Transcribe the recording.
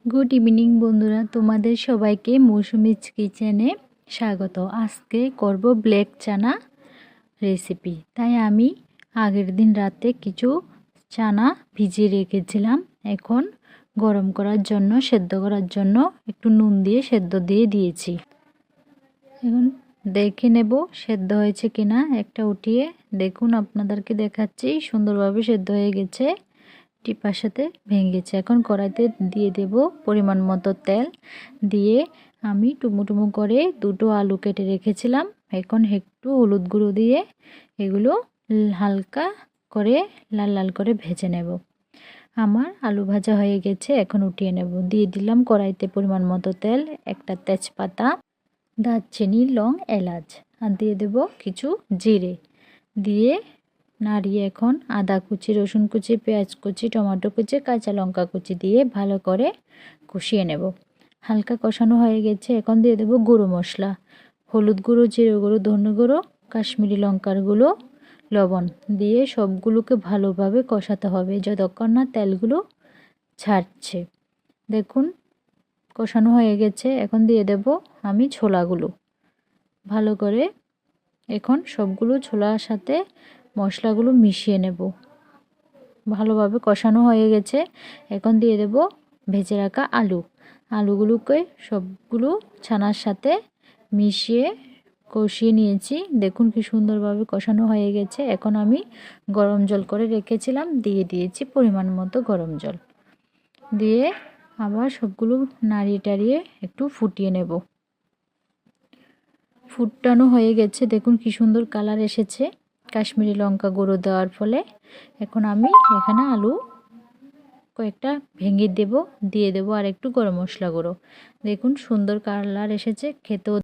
Good evening বন্ধুরা, তোমাদের সবাইকে মৌসুমিজ কিচেনে স্বাগত। আজকে করব ব্ল্যাক চানা রেসিপি। তাই আমি আগের দিন রাতে কিছু চানা ভিজিয়ে রেখেছিলাম। এখন গরম করার জন্য, সেদ্ধ করার জন্য একটু নুন দিয়ে সেদ্ধ দিয়ে দিয়েছি। এখন দেখে নেব সেদ্ধ হয়েছে কিনা। একটা উঠিয়ে দেখুন, আপনাদেরকে দেখাচ্ছি সুন্দরভাবে সেদ্ধ হয়ে গেছে, টিপার সাথে ভেঙেছে। এখন কড়াইতে দিয়ে দেব পরিমাণ মতো তেল। দিয়ে আমি টুমু করে দুটো আলু কেটে রেখেছিলাম। এখন একটু হলুদ গুঁড়ো দিয়ে এগুলো হালকা করে লাল লাল করে ভেজে নেব। আমার আলু ভাজা হয়ে গেছে, এখন উঠিয়ে নেব। দিয়ে দিলাম কড়াইতে পরিমাণ মতো তেল, একটা তেজপাতা, দারচিনি, লং, এলাচ, আর দিয়ে দেব কিছু জিরে। দিয়ে নাড়িয়ে এখন আদা কুচি, রসুন কুচি, পেঁয়াজ কুচি, টমেটো কুচি, কাঁচা লঙ্কা কুচি দিয়ে ভালো করে কষিয়ে নেব। হালকা কষানো হয়ে গেছে, এখন দিয়ে দেব গুঁড়ো মশলা, হলুদ গুঁড়ো, জিরে গুঁড়ো, ধনে গুঁড়ো, কাশ্মীরি লঙ্কার গুঁড়ো, লবণ দিয়ে সবগুলোকে ভালোভাবে কষাতে হবে যতক্ষণ না তেলগুলো ছাড়ছে। দেখুন কষানো হয়ে গেছে, এখন দিয়ে দেব আমি ছোলাগুলো। ভালো করে এখন সবগুলো ছোলার সাথে মশলাগুলো মিশিয়ে নেব। ভালোভাবে কষানো হয়ে গেছে, এখন দিয়ে দেব ভেজে রাখা আলুগুলোকে সবগুলো ছানার সাথে মিশিয়ে কষিয়ে নিয়েছি। দেখুন কি সুন্দরভাবে কষানো হয়ে গেছে। এখন আমি গরম জল করে রেখেছিলাম, দিয়ে দিয়েছি পরিমাণ মতো গরম জল। দিয়ে আবার সবগুলো নাড়িয়ে টাড়িয়ে একটু ফুটিয়ে নেব। ফুটানো হয়ে গেছে, দেখুন কি সুন্দর কালার এসেছে কাশ্মীরি লঙ্কা গুঁড়ো দেওয়ার ফলে। এখন আমি এখানে আলু কয়েকটা ভেঙে দেব, দিয়ে দেব আর একটু গরম মশলা গুঁড়ো। দেখুন সুন্দর কালার এসেছে, খেতেও